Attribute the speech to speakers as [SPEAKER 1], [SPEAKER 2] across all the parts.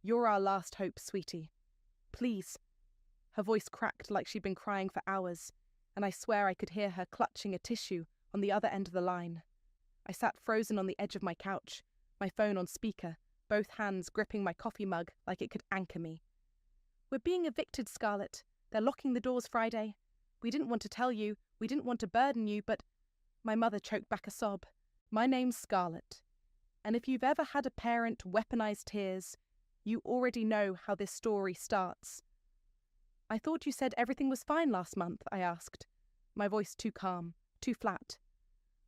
[SPEAKER 1] You're our last hope, sweetie. Please. Her voice cracked like she'd been crying for hours, and I swear I could hear her clutching a tissue on the other end of the line. I sat frozen on the edge of my couch, my phone on speaker, both hands gripping my coffee mug like it could anchor me. We're being evicted, Scarlett. They're locking the doors Friday. We didn't want to tell you, we didn't want to burden you, but... My mother choked back a sob. My name's Scarlett. And if you've ever had a parent weaponize tears, you already know how this story starts. I thought you said everything was fine last month, I asked, my voice too calm, too flat.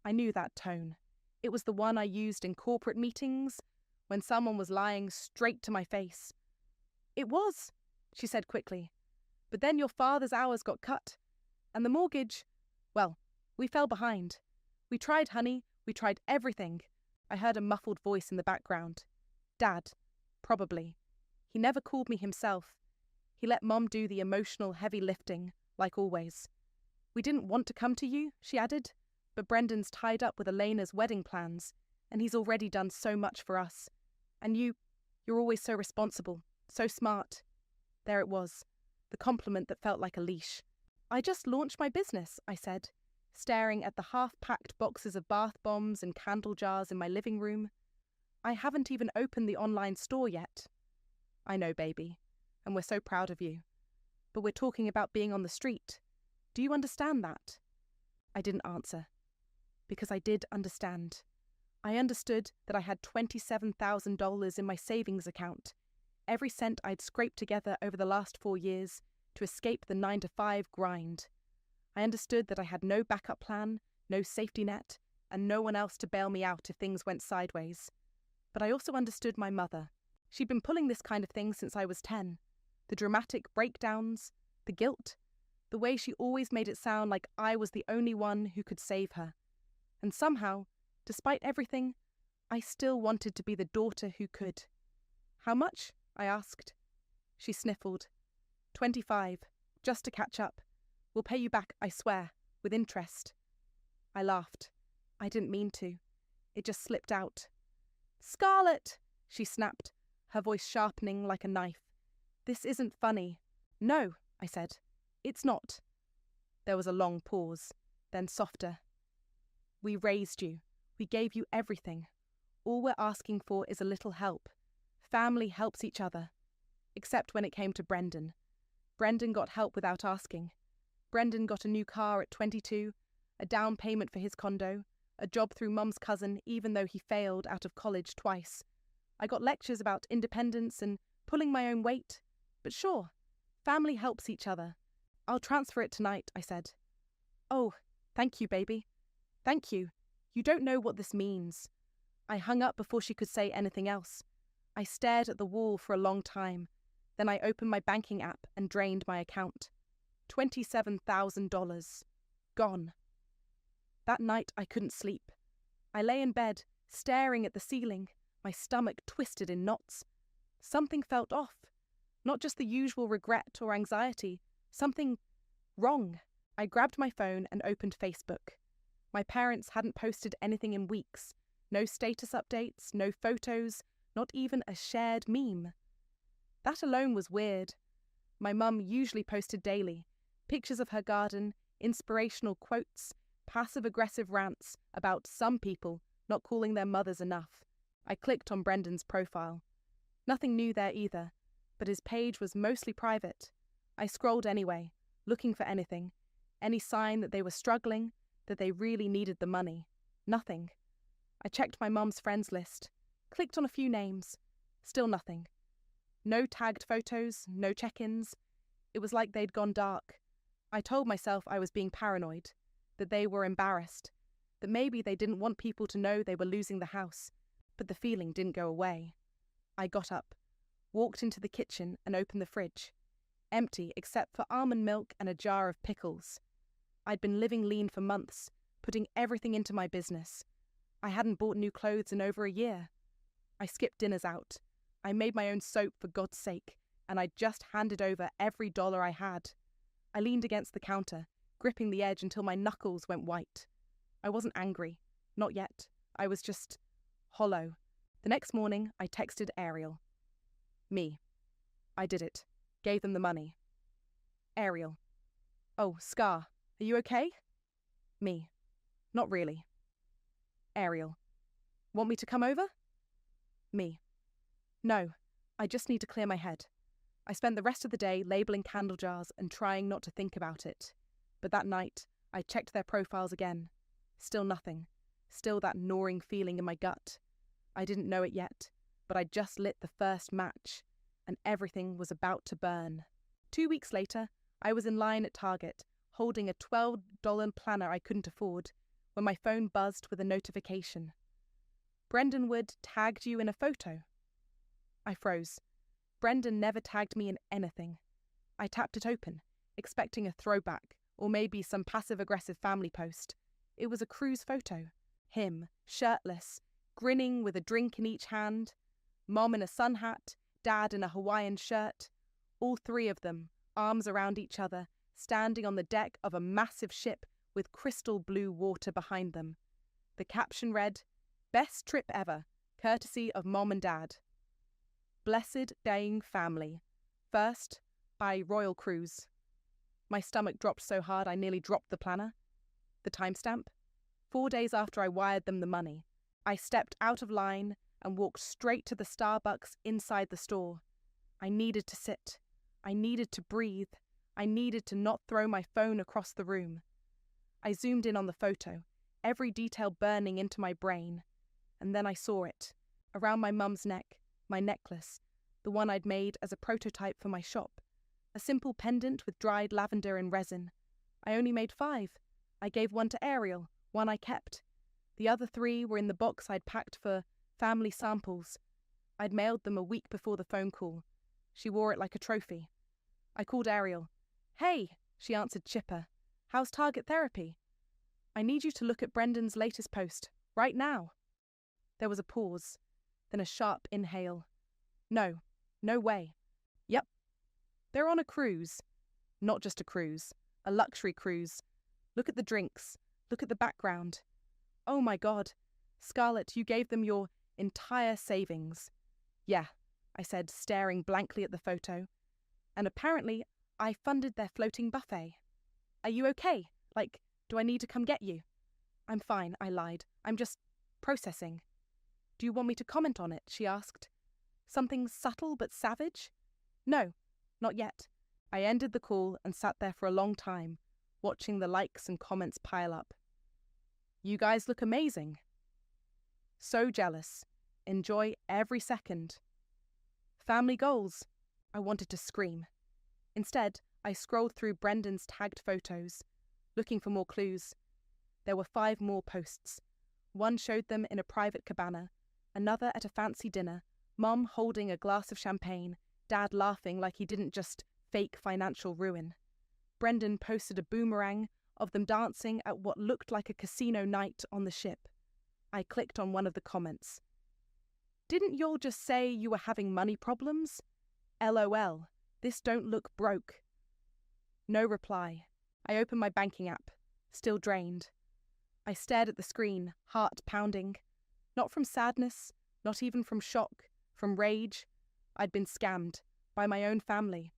[SPEAKER 1] I knew that tone. It was the one I used in corporate meetings when someone was lying straight to my face. It was, she said quickly. But then your father's hours got cut. And the mortgage, well, we fell behind. We tried, honey. We tried everything. I heard a muffled voice in the background. Dad, probably. He never called me himself. He let Mom do the emotional heavy lifting, like always. We didn't want to come to you, she added, but Brendan's tied up with Elena's wedding plans, and he's already done so much for us. And you're always so responsible, so smart. There it was, the compliment that felt like a leash. I just launched my business, I said, staring at the half-packed boxes of bath bombs and candle jars in my living room. I haven't even opened the online store yet. I know, baby, and we're so proud of you. But we're talking about being on the street. Do you understand that? I didn't answer. Because I did understand. I understood that I had $27,000 in my savings account, every cent I'd scraped together over the last 4 years to escape the 9-to-5 grind. I understood that I had no backup plan, no safety net, and no one else to bail me out if things went sideways. But I also understood my mother. She'd been pulling this kind of thing since I was 10. The dramatic breakdowns, the guilt, the way she always made it sound like I was the only one who could save her. And somehow, despite everything, I still wanted to be the daughter who could. How much? I asked. She sniffled. 25, just to catch up. We'll pay you back, I swear, with interest. I laughed. I didn't mean to. It just slipped out. Scarlett, she snapped, her voice sharpening like a knife. This isn't funny. No, I said. It's not. There was a long pause, then softer. We raised you. We gave you everything. All we're asking for is a little help. Family helps each other. Except when it came to Brendan. Brendan got help without asking. Brendan got a new car at 22, a down payment for his condo, a job through Mum's cousin even though he failed out of college twice. I got lectures about independence and pulling my own weight. But sure, family helps each other. I'll transfer it tonight, I said. Oh, thank you, baby. Thank you. You don't know what this means. I hung up before she could say anything else. I stared at the wall for a long time. Then I opened my banking app and drained my account. $27,000. Gone. That night I couldn't sleep. I lay in bed, staring at the ceiling, my stomach twisted in knots. Something felt off. Not just the usual regret or anxiety. Something wrong. I grabbed my phone and opened Facebook. My parents hadn't posted anything in weeks. No status updates, no photos, not even a shared meme. That alone was weird. My mum usually posted daily. Pictures of her garden, inspirational quotes, passive-aggressive rants about some people not calling their mothers enough. I clicked on Brendan's profile. Nothing new there either, but his page was mostly private. I scrolled anyway, looking for anything. Any sign that they were struggling, that they really needed the money. Nothing. I checked my mum's friends list, clicked on a few names. Still nothing. No tagged photos, no check-ins. It was like they'd gone dark. I told myself I was being paranoid, that they were embarrassed, that maybe they didn't want people to know they were losing the house, but the feeling didn't go away. I got up, walked into the kitchen and opened the fridge. Empty except for almond milk and a jar of pickles. I'd been living lean for months, putting everything into my business. I hadn't bought new clothes in over a year. I skipped dinners out. I made my own soap for God's sake, and I just handed over every dollar I had. I leaned against the counter, gripping the edge until my knuckles went white. I wasn't angry. Not yet. I was just hollow. The next morning, I texted Ariel. Me. I did it. Gave them the money. Ariel. Oh, Scar, are you okay? Me. Not really. Ariel. Want me to come over? Me. No, I just need to clear my head. I spent the rest of the day labeling candle jars and trying not to think about it. But that night, I checked their profiles again. Still nothing. Still that gnawing feeling in my gut. I didn't know it yet, but I just lit the first match, and everything was about to burn. 2 weeks later, I was in line at Target, holding a $12 planner I couldn't afford, when my phone buzzed with a notification. Brendan Wood tagged you in a photo. I froze. Brendan never tagged me in anything. I tapped it open, expecting a throwback, or maybe some passive-aggressive family post. It was a cruise photo. Him, shirtless, grinning with a drink in each hand. Mom in a sun hat, Dad in a Hawaiian shirt. All three of them, arms around each other, standing on the deck of a massive ship with crystal blue water behind them. The caption read, "Best trip ever, courtesy of Mom and Dad." Blessed Daying Family. First, by Royal Cruise. My stomach dropped so hard I nearly dropped the planner. The timestamp? 4 days after I wired them the money. I stepped out of line and walked straight to the Starbucks inside the store. I needed to sit. I needed to breathe. I needed to not throw my phone across the room. I zoomed in on the photo, every detail burning into my brain. And then I saw it, around my mum's neck, my necklace, the one I'd made as a prototype for my shop. A simple pendant with dried lavender and resin. I only made 5. I gave one to Ariel, one I kept. The other 3 were in the box I'd packed for family samples. I'd mailed them a week before the phone call. She wore it like a trophy. I called Ariel. "Hey," she answered chipper. "How's Target therapy?" "I need you to look at Brendan's latest post, right now." There was a pause, then a sharp inhale. No way. Yep. They're on a cruise. Not just a cruise, a luxury cruise. Look at the drinks. Look at the background. Oh my God. Scarlett, you gave them your entire savings. Yeah, I said, staring blankly at the photo. And apparently, I funded their floating buffet. Are you okay? Like, do I need to come get you? I'm fine, I lied. I'm just processing. Do you want me to comment on it? She asked. Something subtle but savage? No, not yet. I ended the call and sat there for a long time, watching the likes and comments pile up. You guys look amazing. So jealous. Enjoy every second. Family goals. I wanted to scream. Instead, I scrolled through Brendan's tagged photos, looking for more clues. There were 5 more posts. One showed them in a private cabana, another at a fancy dinner, Mum holding a glass of champagne, Dad laughing like he didn't just fake financial ruin. Brendan posted a boomerang of them dancing at what looked like a casino night on the ship. I clicked on one of the comments. Didn't y'all just say you were having money problems? LOL, this don't look broke. No reply. I opened my banking app, still drained. I stared at the screen, heart pounding. Not from sadness, not even from shock, from rage. I'd been scammed by my own family.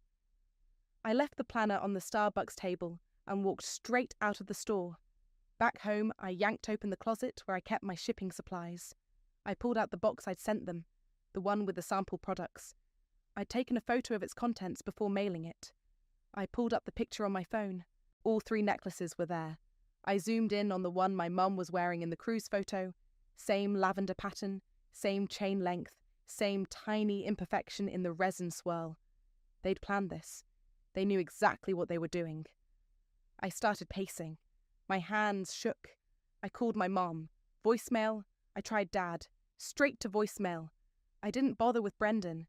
[SPEAKER 1] I left the planner on the Starbucks table and walked straight out of the store. Back home, I yanked open the closet where I kept my shipping supplies. I pulled out the box I'd sent them, the one with the sample products. I'd taken a photo of its contents before mailing it. I pulled up the picture on my phone. All 3 necklaces were there. I zoomed in on the one my mum was wearing in the cruise photo. Same lavender pattern, same chain length, same tiny imperfection in the resin swirl. They'd planned this. They knew exactly what they were doing. I started pacing. My hands shook. I called my mom. Voicemail. I tried Dad. Straight to voicemail. I didn't bother with Brendan.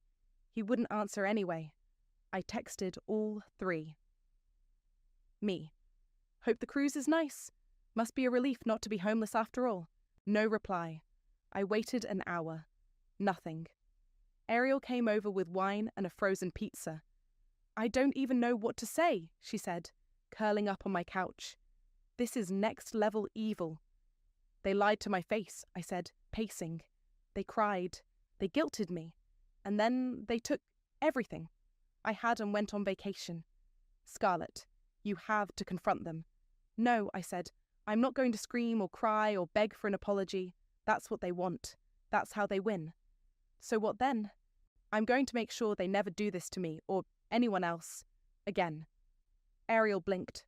[SPEAKER 1] He wouldn't answer anyway. I texted all 3. Me. Hope the cruise is nice. Must be a relief not to be homeless after all. No reply. I waited an hour. Nothing. Ariel came over with wine and a frozen pizza. I don't even know what to say, she said, curling up on my couch. This is next level evil. They lied to my face, I said, pacing. They cried. They guilted me. And then they took Everything. I had and went on vacation. Scarlett, you have to confront them. No, I said. I'm not going to scream or cry or beg for an apology. That's what they want. That's how they win. So what then? I'm going to make sure they never do this to me or anyone else again. Ariel blinked.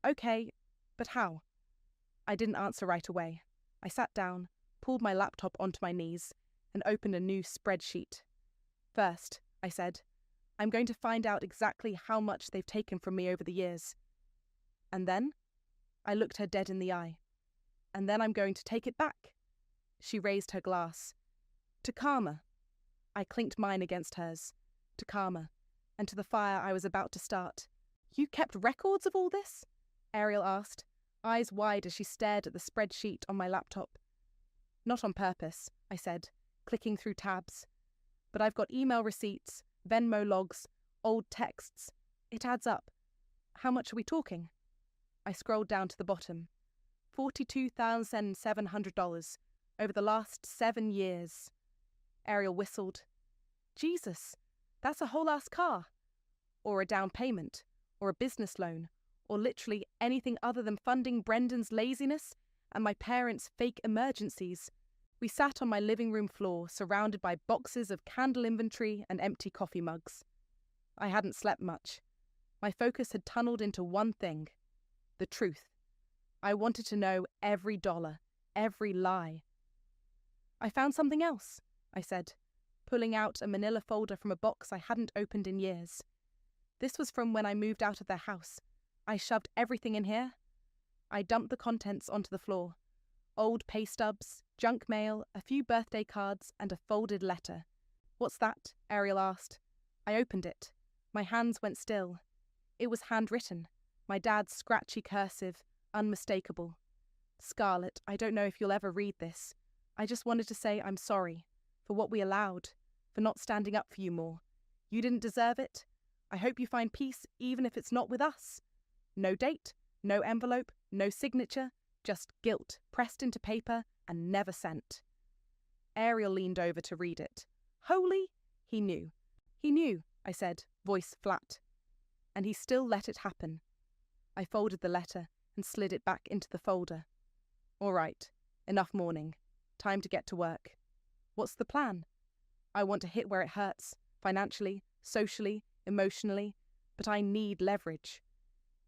[SPEAKER 1] Okay, but how? I didn't answer right away. I sat down, pulled my laptop onto my knees, and opened a new spreadsheet. First, I said, I'm going to find out exactly how much they've taken from me over the years. And then? I looked her dead in the eye. And then I'm going to take it back. She raised her glass. To Karma. I clinked mine against hers. To Karma. And to the fire I was about to start. You kept records of all this? Ariel asked, eyes wide as she stared at the spreadsheet on my laptop. Not on purpose, I said, clicking through tabs. But I've got email receipts, Venmo logs, old texts. It adds up. How much are we talking? I scrolled down to the bottom. $42,700 over the last 7 years. Ariel whistled. Jesus, that's a whole-ass car. Or a down payment, or a business loan, or literally anything other than funding Brendan's laziness and my parents' fake emergencies. We sat on my living room floor, surrounded by boxes of candle inventory and empty coffee mugs. I hadn't slept much. My focus had tunneled into one thing: the truth. I wanted to know every dollar, every lie. I found something else, I said, pulling out a manila folder from a box I hadn't opened in years. This was from when I moved out of their house. I shoved everything in here. I dumped the contents onto the floor. Old pay stubs, junk mail, a few birthday cards, and a folded letter. What's that? Ariel asked. I opened it. My hands went still. It was handwritten. My dad's scratchy cursive, unmistakable. Scarlett, I don't know if you'll ever read this. I just wanted to say I'm sorry for what we allowed, for not standing up for you more. You didn't deserve it. I hope you find peace even if it's not with us. No date, no envelope, no signature, just guilt pressed into paper and never sent. Ariel leaned over to read it. Holy? He knew. He knew, I said, voice flat. And he still let it happen. I folded the letter and slid it back into the folder. All right, enough mourning. Time to get to work. What's the plan? I want to hit where it hurts, financially, socially, emotionally, but I need leverage.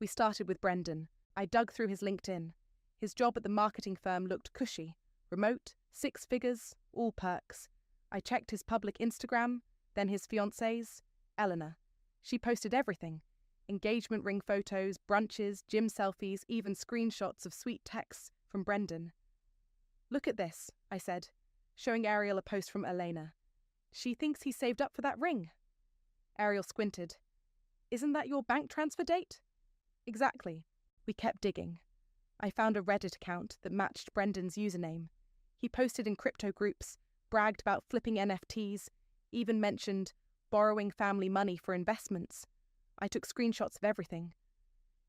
[SPEAKER 1] We started with Brendan. I dug through his LinkedIn. His job at the marketing firm looked cushy. Remote, 6 figures, all perks. I checked his public Instagram, then his fiancée's, Eleanor. She posted everything. Engagement ring photos, brunches, gym selfies, even screenshots of sweet texts from Brendan. Look at this, I said, showing Ariel a post from Elena. She thinks he saved up for that ring. Ariel squinted. Isn't that your bank transfer date? Exactly. We kept digging. I found a Reddit account that matched Brendan's username. He posted in crypto groups, bragged about flipping NFTs, even mentioned borrowing family money for investments. I took screenshots of everything.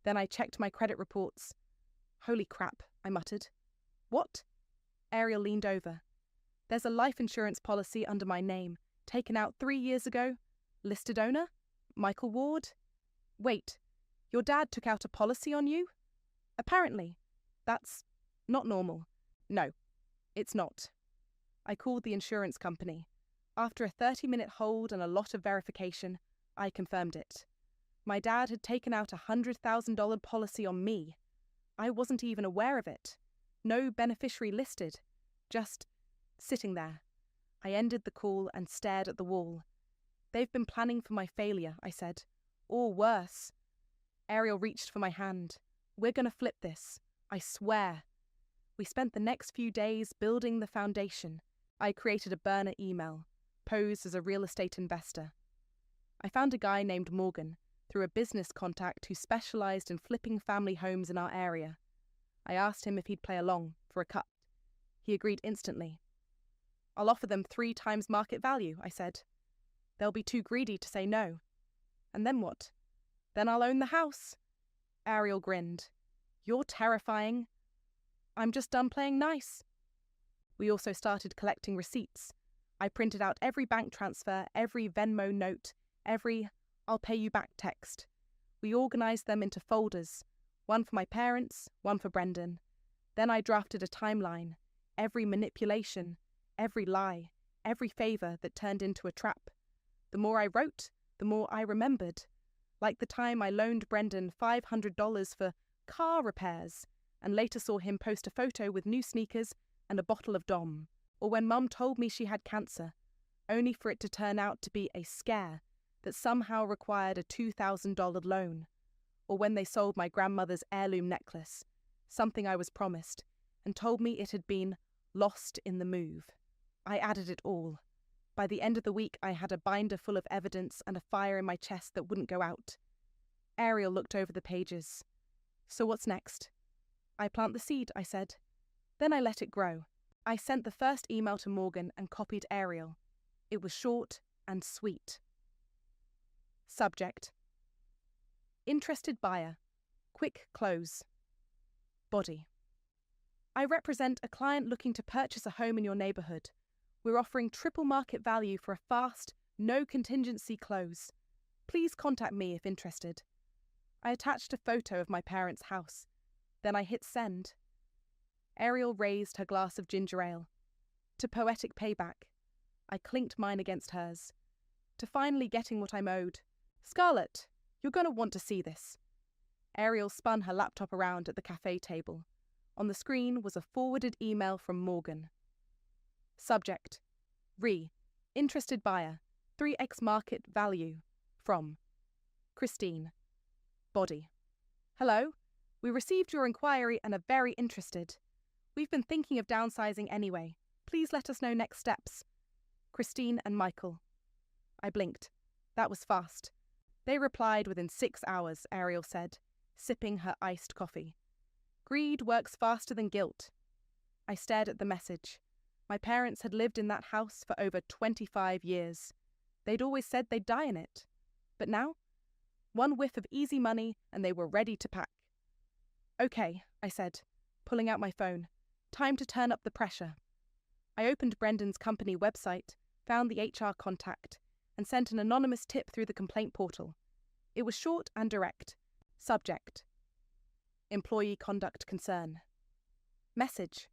[SPEAKER 1] Then I checked my credit reports. Holy crap, I muttered. What? Ariel leaned over. There's a life insurance policy under my name, taken out 3 years ago. Listed owner? Michael Ward? Wait, your dad took out a policy on you? Apparently. That's not normal. No, it's not. I called the insurance company. After a 30-minute hold and a lot of verification, I confirmed it. My dad had taken out a $100,000 policy on me. I wasn't even aware of it. No beneficiary listed. Just sitting there. I ended the call and stared at the wall. They've been planning for my failure, I said. Or worse. Ariel reached for my hand. We're going to flip this. I swear. We spent the next few days building the foundation. I created a burner email, posed as a real estate investor. I found a guy named Morgan through a business contact who specialized in flipping family homes in our area. I asked him if he'd play along for a cut. He agreed instantly. I'll offer them 3 times market value, I said. They'll be too greedy to say no. And then what? Then I'll own the house. Ariel grinned. You're terrifying. I'm just done playing nice. We also started collecting receipts. I printed out every bank transfer, every Venmo note, every "I'll pay you back" text. We organised them into folders, one for my parents, one for Brendan. Then I drafted a timeline, every manipulation, every lie, every favour that turned into a trap. The more I wrote, the more I remembered. Like the time I loaned Brendan $500 for car repairs and later saw him post a photo with new sneakers and a bottle of Dom. Or when Mum told me she had cancer, only for it to turn out to be a scare that somehow required a $2,000 loan. Or when they sold my grandmother's heirloom necklace, something I was promised, and told me it had been lost in the move. I added it all. By the end of the week, I had a binder full of evidence and a fire in my chest that wouldn't go out. Ariel looked over the pages. "So what's next?" "I plant the seed," I said. Then I let it grow. I sent the first email to Morgan and copied Ariel. It was short and sweet. Subject: Interested buyer. Quick close. Body: I represent a client looking to purchase a home in your neighbourhood. We're offering triple market value for a fast, no contingency close. Please contact me if interested. I attached a photo of my parents' house. Then I hit send. Ariel raised her glass of ginger ale. To poetic payback. I clinked mine against hers. To finally getting what I'm owed. "Scarlett, you're going to want to see this." Ariel spun her laptop around at the cafe table. On the screen was a forwarded email from Morgan. Subject: Interested buyer. 3x market value. From Christine. Body: Hello. We received your inquiry and are very interested. We've been thinking of downsizing anyway. Please let us know next steps. Christine and Michael. I blinked. That was fast. They replied within 6 hours, Ariel said, sipping her iced coffee. Greed works faster than guilt. I stared at the message. My parents had lived in that house for over 25 years. They'd always said they'd die in it. But now? One whiff of easy money and they were ready to pack. "Okay," I said, pulling out my phone. "Time to turn up the pressure." I opened Brendan's company website, found the HR contact, and sent an anonymous tip through the complaint portal. It was short and direct. Subject: Employee conduct concern. Message: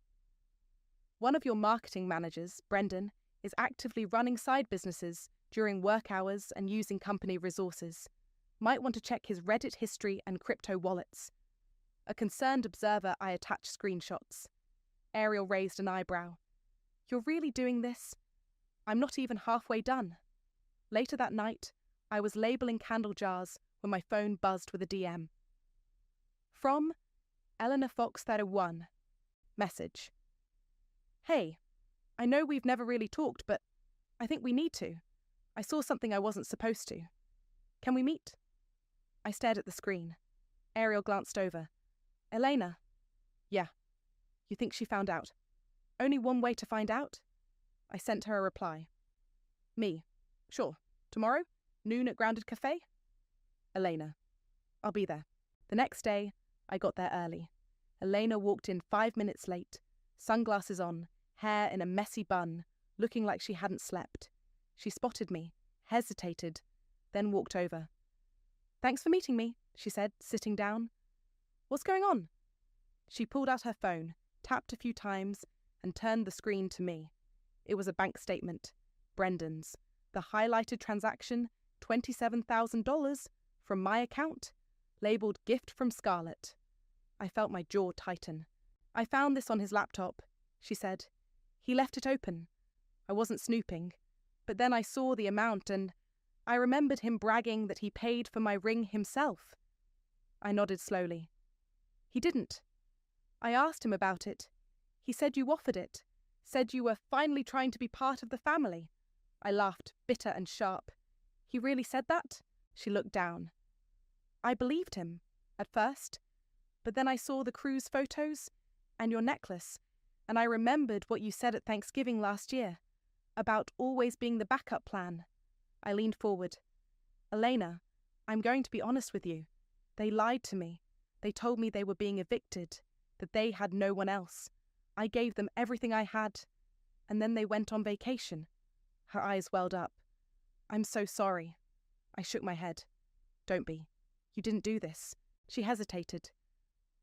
[SPEAKER 1] One of your marketing managers, Brendan, is actively running side businesses during work hours and using company resources. Might want to check his Reddit history and crypto wallets. A concerned observer, I attached screenshots. Ariel raised an eyebrow. "You're really doing this?" "I'm not even halfway done." Later that night, I was labelling candle jars when my phone buzzed with a DM. From Eleanor Fox 31. Message: Hey, I know we've never really talked, but I think we need to. I saw something I wasn't supposed to. Can we meet? I stared at the screen. Ariel glanced over. Elena? Yeah. You think she found out? Only one way to find out? I sent her a reply. Me. Sure. Tomorrow? Noon at Grounded Cafe? Elena. I'll be there. The next day, I got there early. Elena walked in 5 minutes late, sunglasses on, hair in a messy bun, looking like she hadn't slept. She spotted me, hesitated, then walked over. Thanks for meeting me, she said, sitting down. What's going on? She pulled out her phone, tapped a few times, and turned the screen to me. It was a bank statement. Brendan's. The highlighted transaction, $27,000, from my account, labelled gift from Scarlett. I felt my jaw tighten. I found this on his laptop, she said. He left it open. I wasn't snooping. But then I saw the amount and I remembered him bragging that he paid for my ring himself. I nodded slowly. He didn't. I asked him about it. He said you offered it. Said you were finally trying to be part of the family. I laughed, bitter and sharp. He really said that? She looked down. I believed him, at first. But then I saw the cruise photos and your necklace, and I remembered what you said at Thanksgiving last year, about always being the backup plan. I leaned forward. Elena, I'm going to be honest with you. They lied to me. They told me they were being evicted, that they had no one else. I gave them everything I had, and then they went on vacation. Her eyes welled up. I'm so sorry. I shook my head. Don't be. You didn't do this. She hesitated.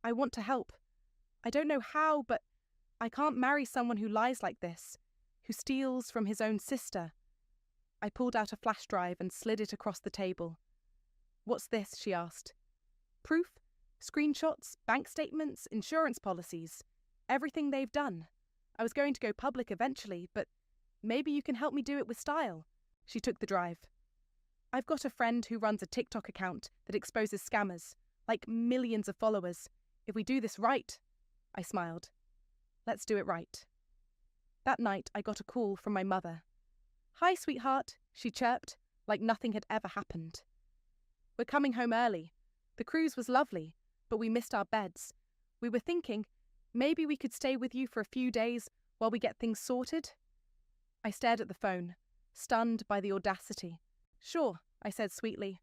[SPEAKER 1] I want to help. I don't know how, but I can't marry someone who lies like this, who steals from his own sister. I pulled out a flash drive and slid it across the table. What's this? She asked. Proof? Screenshots, bank statements, insurance policies. Everything they've done. I was going to go public eventually, but maybe you can help me do it with style. She took the drive. I've got a friend who runs a TikTok account that exposes scammers, like millions of followers. If we do this right, I smiled. Let's do it right. That night, I got a call from my mother. Hi, sweetheart, she chirped, like nothing had ever happened. We're coming home early. The cruise was lovely, but we missed our beds. We were thinking, maybe we could stay with you for a few days while we get things sorted. I stared at the phone, stunned by the audacity. Sure, I said sweetly.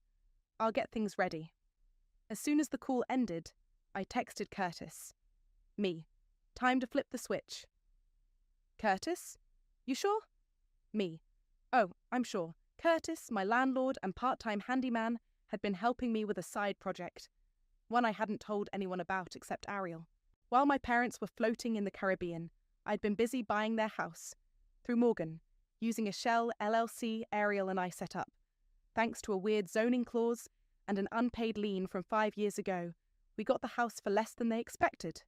[SPEAKER 1] I'll get things ready. As soon as the call ended, I texted Curtis. Me. Time to flip the switch. Curtis? You sure? Me. Oh, I'm sure. Curtis, my landlord and part-time handyman, had been helping me with a side project, one I hadn't told anyone about except Ariel. While my parents were floating in the Caribbean, I'd been busy buying their house, through Morgan, using a shell LLC Ariel and I set up. Thanks to a weird zoning clause and an unpaid lien from 5 years ago, we got the house for less than they expected.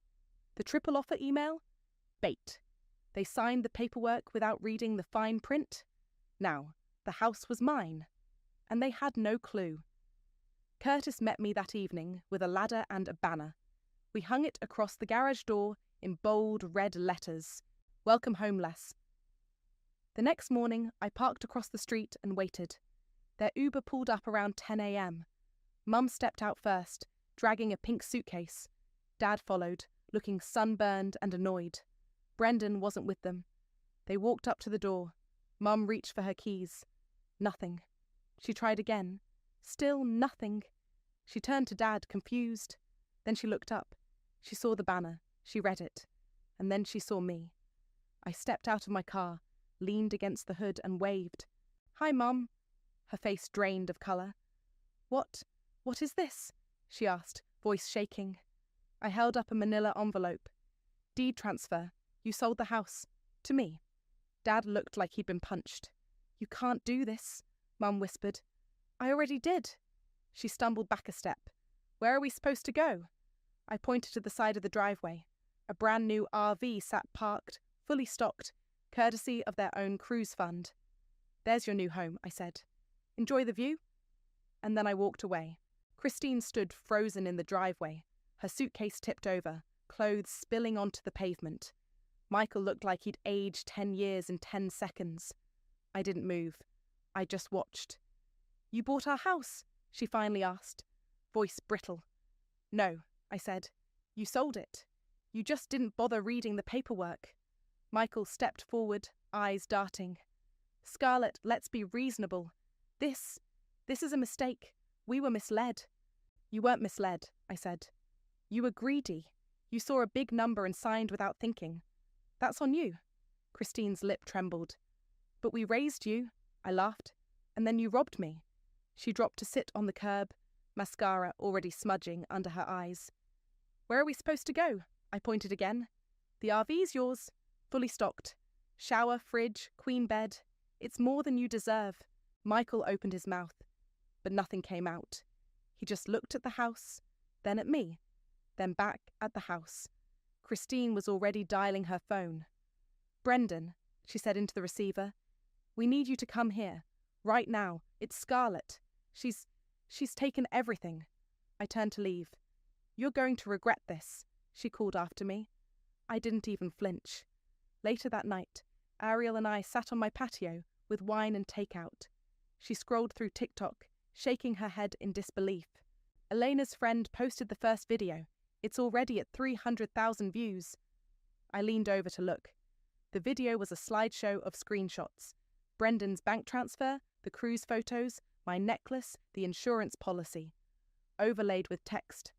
[SPEAKER 1] The triple offer email? Bait. They signed the paperwork without reading the fine print. Now, the house was mine, and they had no clue. Curtis met me that evening with a ladder and a banner. We hung it across the garage door in bold red letters. Welcome home, Les. The next morning, I parked across the street and waited. Their Uber pulled up around 10 a.m. Mum stepped out first, dragging a pink suitcase. Dad followed, looking sunburned and annoyed. Brendan wasn't with them. They walked up to the door. Mum reached for her keys. Nothing. She tried again. Still nothing. She turned to Dad, confused. Then she looked up. She saw the banner. She read it. And then she saw me. I stepped out of my car, leaned against the hood and waved. Hi, Mum. Her face drained of colour. What is this? She asked, voice shaking. I held up a manila envelope. Deed transfer. You sold the house. To me. Dad looked like he'd been punched. You can't do this, Mum whispered. I already did. She stumbled back a step. Where are we supposed to go? I pointed to the side of the driveway. A brand new RV sat parked, fully stocked, courtesy of their own cruise fund. There's your new home, I said. Enjoy the view? And then I walked away. Christine stood frozen in the driveway, her suitcase tipped over, clothes spilling onto the pavement. Michael looked like he'd aged 10 years in 10 seconds. I didn't move. I just watched. You bought our house? She finally asked, voice brittle. No, I said. You sold it. You just didn't bother reading the paperwork. Michael stepped forward, eyes darting. Scarlett, let's be reasonable. This is a mistake. We were misled. You weren't misled, I said. You were greedy. You saw a big number and signed without thinking. That's on you. Christine's lip trembled. But we raised you, I laughed, and then you robbed me. She dropped to sit on the curb, mascara already smudging under her eyes. Where are we supposed to go? I pointed again. The RV's yours, fully stocked. Shower, fridge, queen bed. It's more than you deserve. Michael opened his mouth, but nothing came out. He just looked at the house, then at me, then back at the house. Christine was already dialing her phone. Brendan, she said into the receiver, we need you to come here. Right now. It's Scarlett. She's taken everything. I turned to leave. You're going to regret this, she called after me. I didn't even flinch. Later that night, Ariel and I sat on my patio with wine and takeout. She scrolled through TikTok, shaking her head in disbelief. Elena's friend posted the first video. It's already at 300,000 views. I leaned over to look. The video was a slideshow of screenshots. Brendan's bank transfer, the cruise photos, my necklace, the insurance policy. Overlaid with text.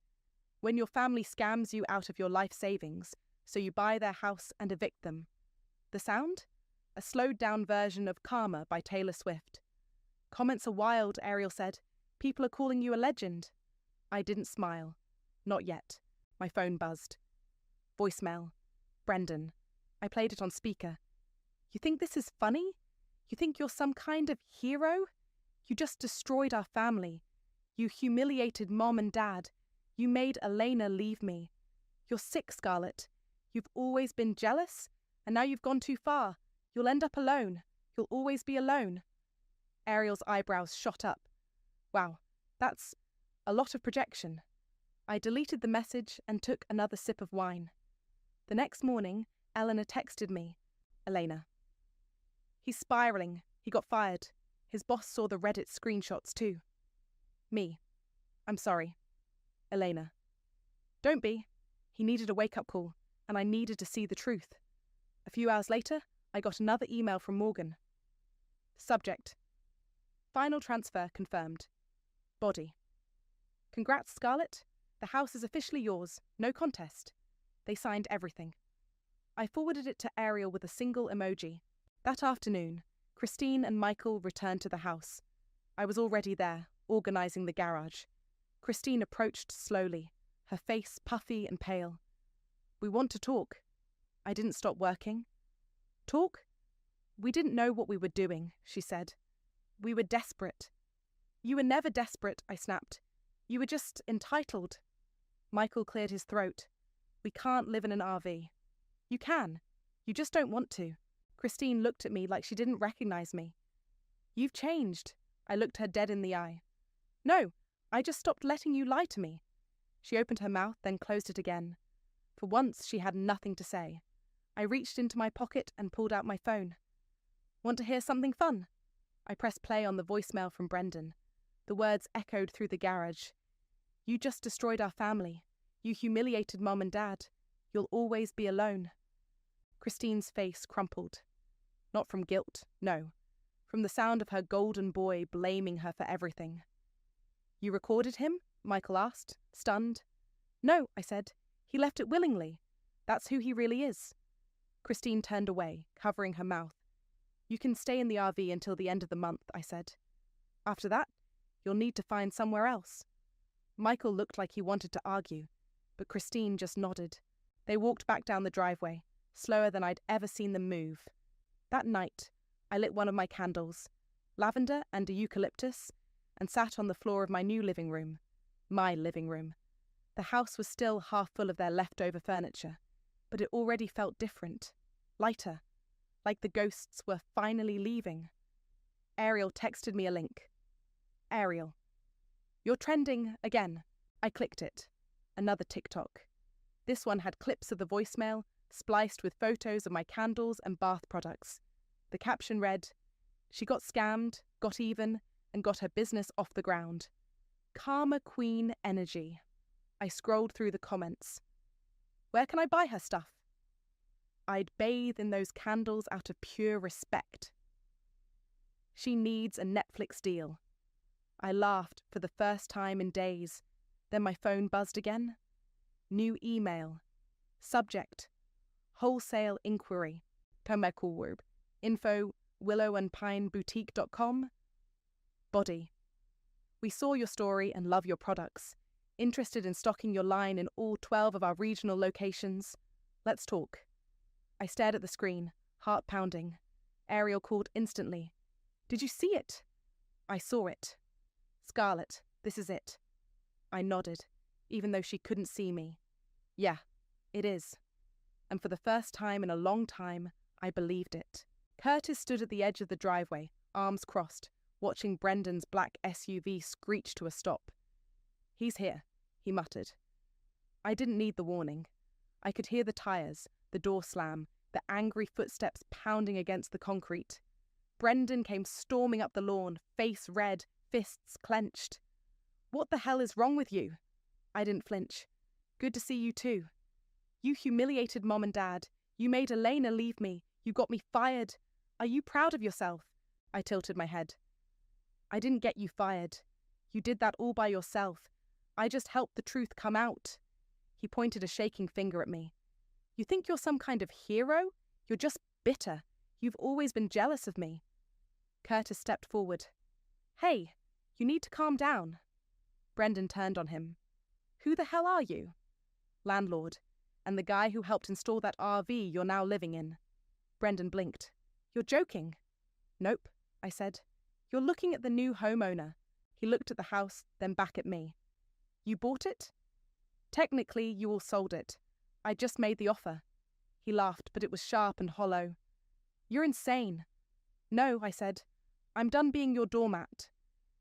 [SPEAKER 1] When your family scams you out of your life savings, so you buy their house and evict them. The sound? A slowed-down version of Karma by Taylor Swift. Comments are wild, Ariel said. People are calling you a legend. I didn't smile. Not yet. My phone buzzed. Voicemail. Brendan. I played it on speaker. You think this is funny? You think you're some kind of hero? You just destroyed our family. You humiliated Mom and Dad. You made Elena leave me. You're sick, Scarlett. You've always been jealous, and now you've gone too far. You'll end up alone. You'll always be alone. Ariel's eyebrows shot up. Wow, that's a lot of projection. I deleted the message and took another sip of wine. The next morning, Eleanor texted me. Elena. He's spiraling. He got fired. His boss saw the Reddit screenshots too. Me. I'm sorry. Elena. Don't be. He needed a wake-up call, and I needed to see the truth. A few hours later, I got another email from Morgan. Subject. Final transfer confirmed. Body. Congrats, Scarlett. The house is officially yours. No contest. They signed everything. I forwarded it to Ariel with a single emoji. That afternoon, Christine and Michael returned to the house. I was already there, organising the garage. Christine approached slowly, her face puffy and pale. We want to talk. I didn't stop working. Talk? We didn't know what we were doing, she said. We were desperate. You were never desperate, I snapped. You were just entitled. Michael cleared his throat. We can't live in an RV. You can. You just don't want to. Christine looked at me like she didn't recognize me. You've changed. I looked her dead in the eye. No, I just stopped letting you lie to me. She opened her mouth, then closed it again. For once, she had nothing to say. I reached into my pocket and pulled out my phone. Want to hear something fun? I pressed play on the voicemail from Brendan. The words echoed through the garage. You just destroyed our family. You humiliated Mom and Dad. You'll always be alone. Christine's face crumpled. Not from guilt, no. From the sound of her golden boy blaming her for everything. You recorded him? Michael asked, stunned. No, I said. He left it willingly. That's who he really is. Christine turned away, covering her mouth. You can stay in the RV until the end of the month, I said. After that, you'll need to find somewhere else. Michael looked like he wanted to argue, but Christine just nodded. They walked back down the driveway, slower than I'd ever seen them move. That night, I lit one of my candles, lavender and a eucalyptus, and sat on the floor of my new living room. My living room. The house was still half full of their leftover furniture, but it already felt different, lighter, like the ghosts were finally leaving. Ariel texted me a link. Ariel. You're trending again. I clicked it. Another TikTok. This one had clips of the voicemail, spliced with photos of my candles and bath products. The caption read, She got scammed, got even, and got her business off the ground. Karma Queen energy. I scrolled through the comments. Where can I buy her stuff? I'd bathe in those candles out of pure respect. She needs a Netflix deal. I laughed for the first time in days. Then my phone buzzed again. New email. Subject. Wholesale inquiry. Tömmerkorb. Info willowandpineboutique.com. Body. We saw your story and love your products. Interested in stocking your line in all 12 of our regional locations. Let's talk. I stared at the screen, heart pounding. Ariel called instantly. Did you see it? I saw it. Scarlett, this is it. I nodded, even though she couldn't see me. Yeah, it is. And for the first time in a long time, I believed it. Curtis stood at the edge of the driveway, arms crossed, watching Brendan's black SUV screech to a stop. He's here, he muttered. I didn't need the warning. I could hear the tires, the door slam, the angry footsteps pounding against the concrete. Brendan came storming up the lawn, face red, fists clenched. What the hell is wrong with you? I didn't flinch. Good to see you too. You humiliated Mom and Dad. You made Elena leave me. You got me fired. Are you proud of yourself? I tilted my head. I didn't get you fired. You did that all by yourself. I just helped the truth come out. He pointed a shaking finger at me. You think you're some kind of hero? You're just bitter. You've always been jealous of me. Curtis stepped forward. Hey, you need to calm down. Brendan turned on him. Who the hell are you? Landlord, and the guy who helped install that RV you're now living in. Brendan blinked. You're joking. Nope, I said. You're looking at the new homeowner. He looked at the house, then back at me. You bought it? Technically, you all sold it. I just made the offer. He laughed, but it was sharp and hollow. You're insane. No, I said. I'm done being your doormat.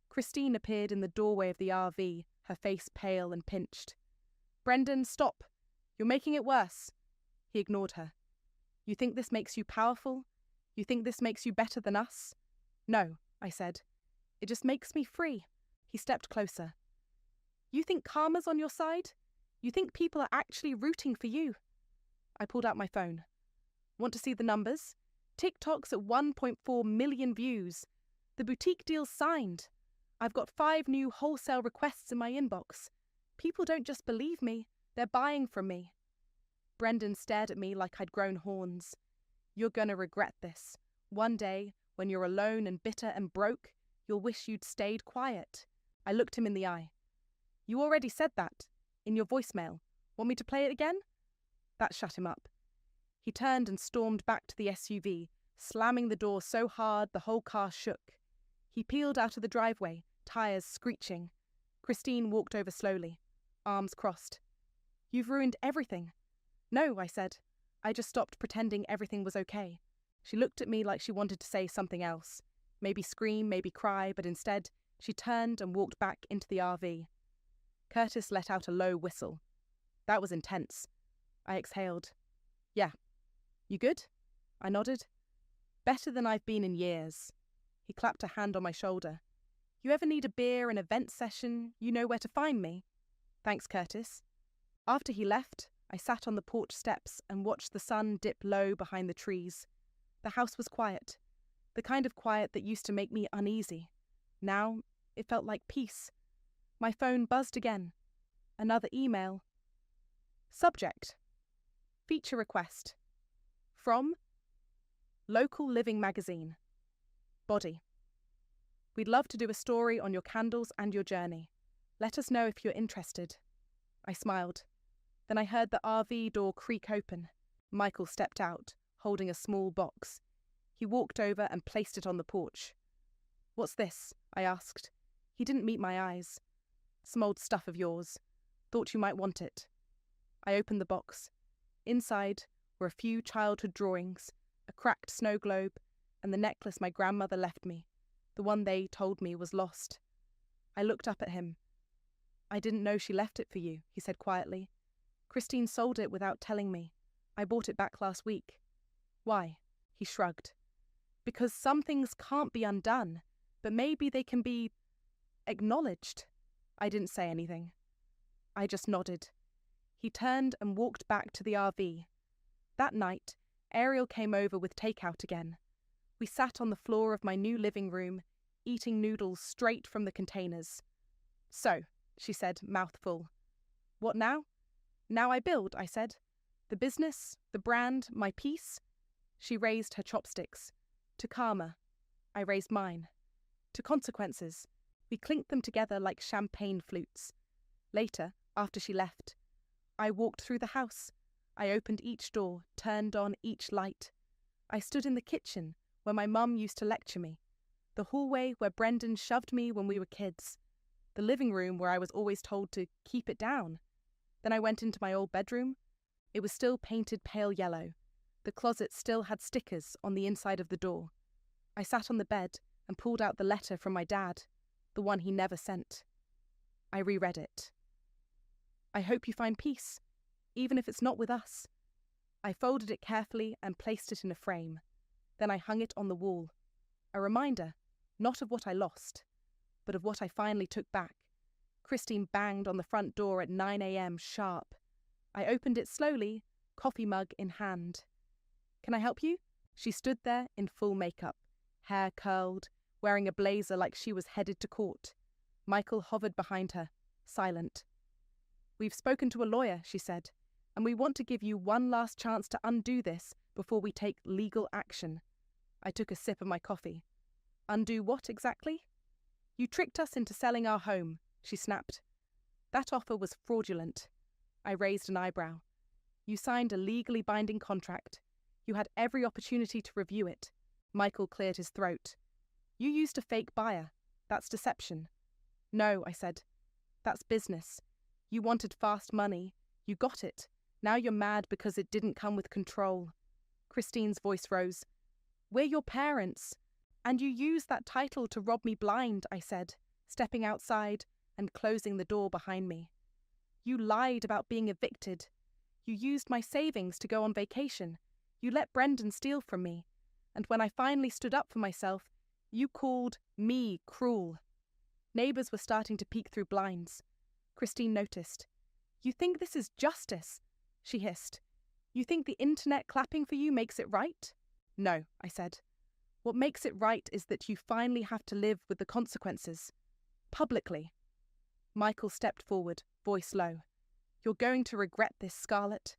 [SPEAKER 1] Christine appeared in the doorway of the RV, her face pale and pinched. Brendan, stop. You're making it worse. He ignored her. You think this makes you powerful? You think this makes you better than us? No, I said. It just makes me free. He stepped closer. You think karma's on your side? You think people are actually rooting for you? I pulled out my phone. Want to see the numbers? TikTok's at 1.4 million views. The boutique deal's signed. I've got 5 new wholesale requests in my inbox. People don't just believe me, they're buying from me. Brendan stared at me like I'd grown horns. You're gonna regret this. One day, when you're alone and bitter and broke, you'll wish you'd stayed quiet. I looked him in the eye. You already said that, in your voicemail. Want me to play it again? That shut him up. He turned and stormed back to the SUV, slamming the door so hard the whole car shook. He peeled out of the driveway, tires screeching. Christine walked over slowly, arms crossed. You've ruined everything. No, I said. I just stopped pretending everything was okay. She looked at me like she wanted to say something else. Maybe scream, maybe cry, but instead, she turned and walked back into the RV. Curtis let out a low whistle. That was intense. I exhaled. Yeah. You good? I nodded. Better than I've been in years. He clapped a hand on my shoulder. You ever need a beer, an event session, you know where to find me. Thanks, Curtis. After he left, I sat on the porch steps and watched the sun dip low behind the trees. The house was quiet, the kind of quiet that used to make me uneasy. Now, it felt like peace. My phone buzzed again. Another email. Subject. Feature request. From Local Living Magazine. Body. We'd love to do a story on your candles and your journey. Let us know if you're interested. I smiled. Then I heard the RV door creak open. Michael stepped out, holding a small box. He walked over and placed it on the porch. What's this? I asked. He didn't meet my eyes. Some old stuff of yours. Thought you might want it. I opened the box. Inside were a few childhood drawings, a cracked snow globe, and the necklace my grandmother left me, the one they told me was lost. I looked up at him. I didn't know she left it for you, he said quietly. Christine sold it without telling me. I bought it back last week. Why? He shrugged. Because some things can't be undone, but maybe they can be acknowledged. I didn't say anything. I just nodded. He turned and walked back to the RV. That night, Ariel came over with takeout again. We sat on the floor of my new living room, eating noodles straight from the containers. So, she said, mouth full. What now? Now I build, I said. The business, the brand, my peace. She raised her chopsticks. To karma. I raised mine. To consequences. We clinked them together like champagne flutes. Later, after she left, I walked through the house. I opened each door, turned on each light. I stood in the kitchen, where my mum used to lecture me. The hallway where Brendan shoved me when we were kids. The living room where I was always told to keep it down. Then I went into my old bedroom. It was still painted pale yellow. The closet still had stickers on the inside of the door. I sat on the bed and pulled out the letter from my dad, the one he never sent. I reread it. I hope you find peace, even if it's not with us. I folded it carefully and placed it in a frame. Then I hung it on the wall. A reminder, not of what I lost, but of what I finally took back. Christine banged on the front door at 9 a.m. sharp. I opened it slowly, coffee mug in hand. Can I help you? She stood there in full makeup, hair curled, wearing a blazer like she was headed to court. Michael hovered behind her, silent. We've spoken to a lawyer, she said, and we want to give you one last chance to undo this before we take legal action. I took a sip of my coffee. Undo what exactly? You tricked us into selling our home, she snapped. That offer was fraudulent. I raised an eyebrow. You signed a legally binding contract. You had every opportunity to review it. Michael cleared his throat. You used a fake buyer. That's deception. No, I said. That's business. You wanted fast money. You got it. Now you're mad because it didn't come with control. Christine's voice rose. We're your parents. And you used that title to rob me blind, I said, stepping outside and closing the door behind me. You lied about being evicted. You used my savings to go on vacation. You let Brendan steal from me. And when I finally stood up for myself, you called me cruel. Neighbours were starting to peek through blinds. Christine noticed. You think this is justice? She hissed. You think the internet clapping for you makes it right? No, I said. What makes it right is that you finally have to live with the consequences. Publicly. Michael stepped forward, voice low. You're going to regret this, Scarlett.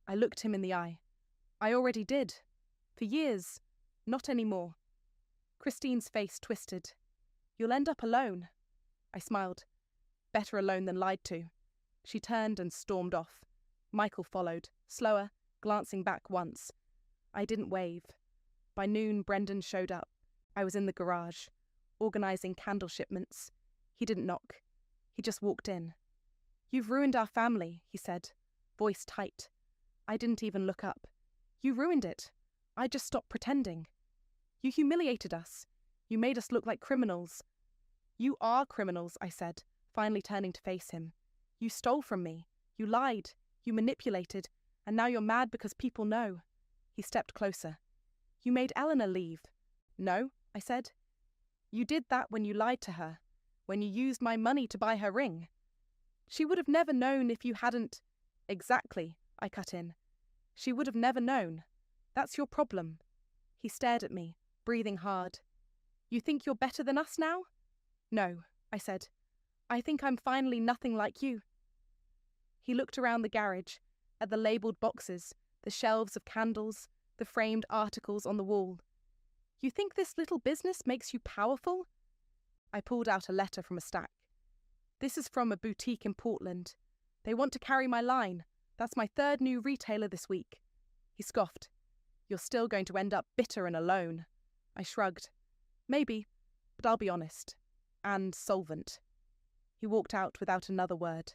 [SPEAKER 1] I looked him in the eye. I already did. For years. Not anymore. Christine's face twisted. You'll end up alone. I smiled. Better alone than lied to. She turned and stormed off. Michael followed, slower, glancing back once. I didn't wave. By noon, Brendan showed up. I was in the garage, organising candle shipments. He didn't knock. He just walked in. You've ruined our family, he said, voice tight. I didn't even look up. You ruined it. I just stopped pretending. You humiliated us. You made us look like criminals. You are criminals, I said, finally turning to face him. You stole from me. You lied. You manipulated. And now you're mad because people know. He stepped closer. You made Eleanor leave. No, I said. You did that when you lied to her, when you used my money to buy her ring. She would have never known if you hadn't. Exactly, I cut in. She would have never known. That's your problem. He stared at me, breathing hard. You think you're better than us now? No, I said. I think I'm finally nothing like you. He looked around the garage, at the labelled boxes, the shelves of candles, the framed articles on the wall. You think this little business makes you powerful? I pulled out a letter from a stack. This is from a boutique in Portland. They want to carry my line. That's my third new retailer this week. He scoffed. You're still going to end up bitter and alone. I shrugged. Maybe, but I'll be honest. And solvent. He walked out without another word.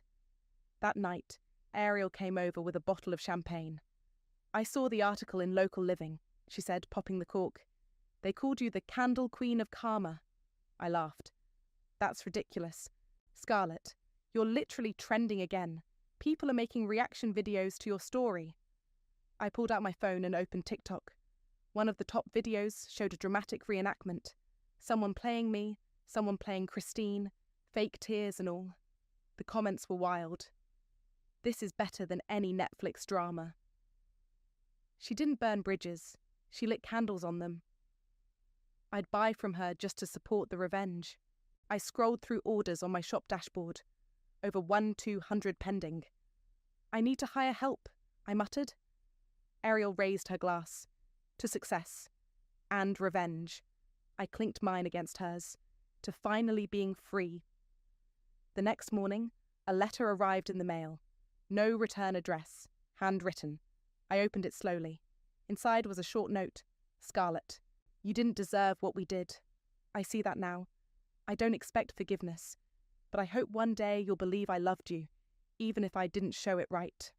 [SPEAKER 1] That night, Ariel came over with a bottle of champagne. I saw the article in Local Living, she said, popping the cork. They called you the Candle Queen of Karma. I laughed. That's ridiculous. Scarlett, you're literally trending again. People are making reaction videos to your story. I pulled out my phone and opened TikTok. One of the top videos showed a dramatic reenactment. Someone playing me, someone playing Christine, fake tears and all. The comments were wild. This is better than any Netflix drama. She didn't burn bridges. She lit candles on them. I'd buy from her just to support the revenge. I scrolled through orders on my shop dashboard. Over 200 pending. I need to hire help, I muttered. Ariel raised her glass. To success. And revenge. I clinked mine against hers. To finally being free. The next morning, a letter arrived in the mail. No return address. Handwritten. I opened it slowly. Inside was a short note. Scarlett, you didn't deserve what we did. I see that now. I don't expect forgiveness, but I hope one day you'll believe I loved you, even if I didn't show it right.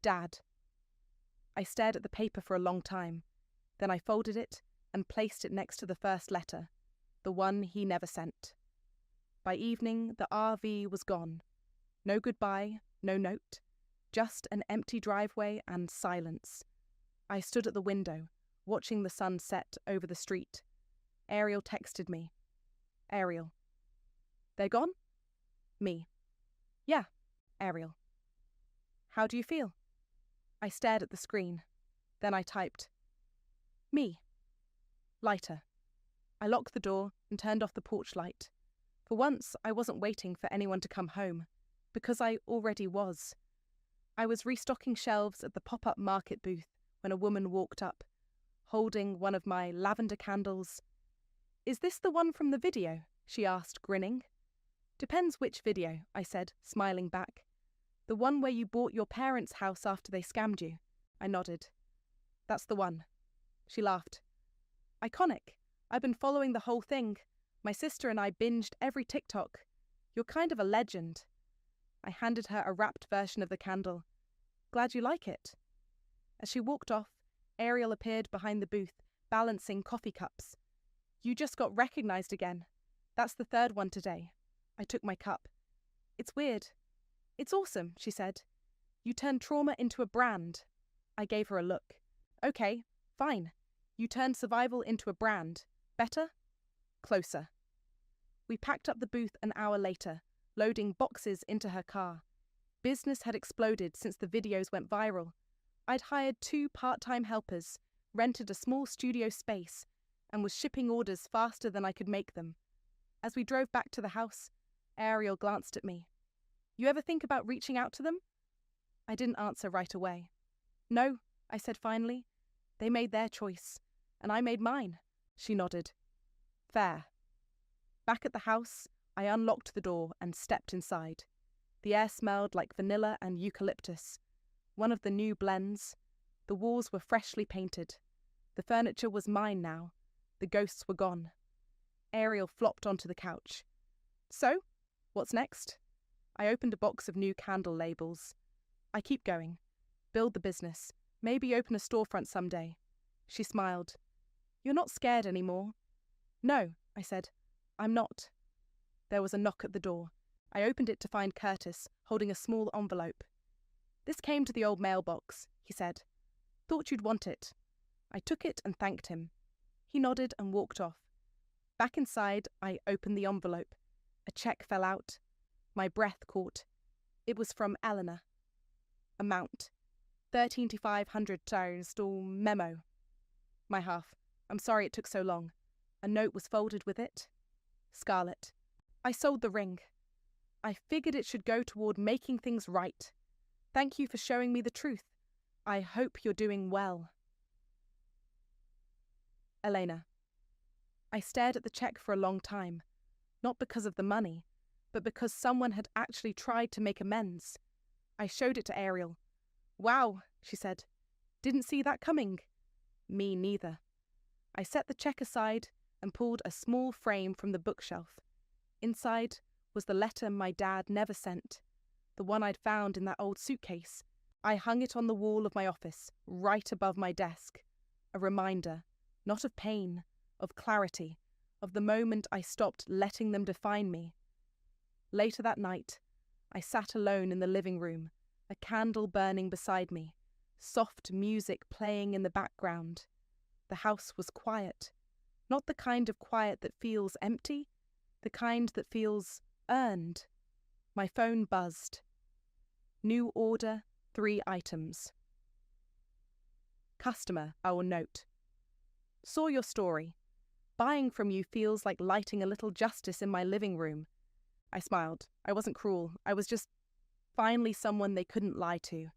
[SPEAKER 1] Dad. I stared at the paper for a long time. Then I folded it and placed it next to the first letter, the one he never sent. By evening, the RV was gone. No goodbye, no note. Just an empty driveway and silence. I stood at the window, watching the sun set over the street. Ariel texted me. Ariel. They're gone? Me. Yeah, Ariel. How do you feel? I stared at the screen. Then I typed. Me. Lighter. I locked the door and turned off the porch light. For once, I wasn't waiting for anyone to come home, because I already was. I was restocking shelves at the pop-up market booth when a woman walked up, holding one of my lavender candles. Is this the one from the video? she asked, grinning. Depends which video, I said, smiling back. The one where you bought your parents' house after they scammed you, I nodded. That's the one. She laughed. Iconic. I've been following the whole thing. My sister and I binged every TikTok. You're kind of a legend. I handed her a wrapped version of the candle. Glad you like it. As she walked off, Ariel appeared behind the booth, balancing coffee cups. You just got recognized again. That's the third one today. I took my cup. It's weird. It's awesome, she said. You turned trauma into a brand. I gave her a look. Okay, fine. You turned survival into a brand. Better? Closer. We packed up the booth an hour later, loading boxes into her car. Business had exploded since the videos went viral. I'd hired 2 part-time helpers, rented a small studio space, and was shipping orders faster than I could make them. As we drove back to the house, Ariel glanced at me. You ever think about reaching out to them? I didn't answer right away. No, I said finally. They made their choice, and I made mine. She nodded. Fair. Back at the house, I unlocked the door and stepped inside. The air smelled like vanilla and eucalyptus. One of the new blends. The walls were freshly painted. The furniture was mine now. The ghosts were gone. Ariel flopped onto the couch. So, what's next? I opened a box of new candle labels. I keep going. Build the business. Maybe open a storefront someday. She smiled. You're not scared anymore. No, I said. I'm not. There was a knock at the door. I opened it to find Curtis, holding a small envelope. This came to the old mailbox, he said. Thought you'd want it. I took it and thanked him. He nodded and walked off. Back inside, I opened the envelope. A check fell out. My breath caught. It was from Eleanor. Amount. $13,500 install memo. My half. I'm sorry it took so long. A note was folded with it. Scarlett. I sold the ring. I figured it should go toward making things right. Thank you for showing me the truth. I hope you're doing well. Elena. I stared at the check for a long time, not because of the money, but because someone had actually tried to make amends. I showed it to Ariel. Wow, she said. Didn't see that coming. Me neither. I set the check aside and pulled a small frame from the bookshelf. Inside was the letter my dad never sent, the one I'd found in that old suitcase. I hung it on the wall of my office, right above my desk. A reminder, not of pain, of clarity, of the moment I stopped letting them define me. Later that night, I sat alone in the living room, a candle burning beside me, soft music playing in the background. The house was quiet, not the kind of quiet that feels empty, the kind that feels earned. My phone buzzed. New order, 3 items. Customer, I will note. Saw your story. Buying from you feels like lighting a little justice in my living room. I smiled. I wasn't cruel. I was just finally someone they couldn't lie to.